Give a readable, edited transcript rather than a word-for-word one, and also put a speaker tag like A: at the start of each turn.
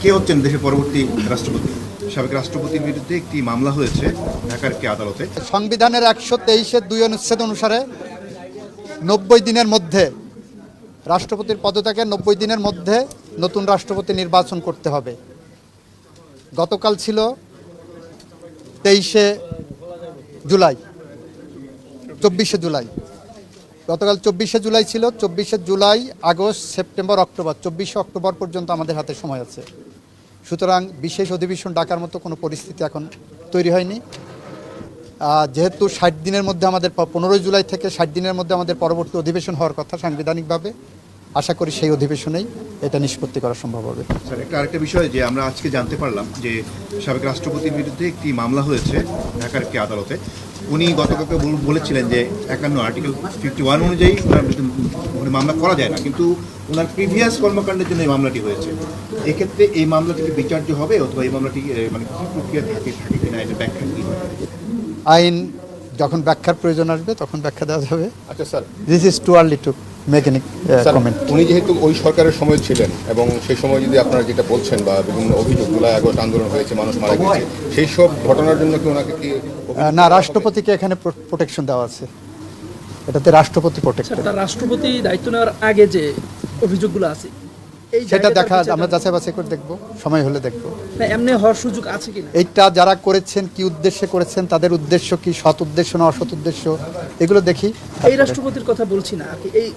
A: কে হচ্ছেন দেশের পরবর্তী রাষ্ট্রপতি? সাবেক রাষ্ট্রপতির বিরুদ্ধে একটি মামলা হয়েছে ঢাকার একটি আদালতে।
B: সংবিধানের 123(2) অনুচ্ছেদ অনুসারে 90 দিনের মধ্যে রাষ্ট্রপতির পদত্যাগের 90 দিনের মধ্যে নতুন রাষ্ট্রপতি নির্বাচন করতে হবে। গতকাল ছিল 23 জুলাই, 24 জুলাই। গতকাল 24 জুলাই ছিল। 24 July, August, September, October, 24 October পর্যন্ত আমাদের হাতে সময় আছে। সুতরাং বিশেষ অধিবেশন ডাকার মতো কোনো পরিস্থিতি এখন তৈরি হয়নি। যেহেতু 60 দিনের মধ্যে আমাদের 15 জুলাই থেকে 60 দিনের মধ্যে আমাদের পরবর্তী অধিবেশন হওয়ার কথা সাংবিধানিকভাবে, আশা করি সেই অধিবেশনেই এটা নিষ্পত্তি করা সম্ভব হবে।
A: স্যার, আরেকটা বিষয় যে আমরা আজকে জানতে পারলাম যে সাবেক রাষ্ট্রপতির বিরুদ্ধে একটি মামলা হয়েছে ঢাকার একটি আদালতে। উনি গতকালকে বলেছিলেন যে 51 আর্টিকেল 51 অনুযায়ী ওনার মামলা করা যায় না, কিন্তু ওনার প্রিভিয়াস কর্মকাণ্ডের জন্য এই মামলাটি হয়েছে। এক্ষেত্রে এই মামলাটিকে বিচার্য হবে অথবা এই মামলাটি মানে কী প্রক্রিয়া থাকে কিনা, এটা ব্যাখ্যা কী হয়?
B: আইন যখন ব্যাখ্যার প্রয়োজন আসবে তখন ব্যাখ্যা দেওয়া যাবে।
C: আচ্ছা sir,
B: this is too early to make any comment.
C: উনি যেহেতু ওই সরকারের সময় ছিলেন এবং সেই সময় যদি আপনারা যেটা বলছেন বা বিভিন্ন অভিযোগ, জুলাই আগস্ট আন্দোলন হয়েছে, মানুষ মারা গেছে, সেই সব ঘটনার জন্য কি ওনাকে কি
B: না, রাষ্ট্রপতিকে এখানে প্রোটেকশন দেওয়া আছে, এটাতে রাষ্ট্রপতি প্রোটেক্টেড।
D: তার রাষ্ট্রপতি দায়িত্ব নেওয়ার আগে যে অভিযোগগুলো আছে
B: সেটা দেখা আমরা যাচাই বাছাই করে দেখব, সময় হলে দেখব।
D: না এমনি হওয়ার সুযোগ আছে কিনা,
B: এইটা যারা করেছেন কি উদ্দেশ্যে করেছেন, তাদের উদ্দেশ্য কি, সৎ উদ্দেশ্য না অসৎ উদ্দেশ্য, এগুলো দেখি।
D: এই রাষ্ট্রপতির কথা বলছি না, এই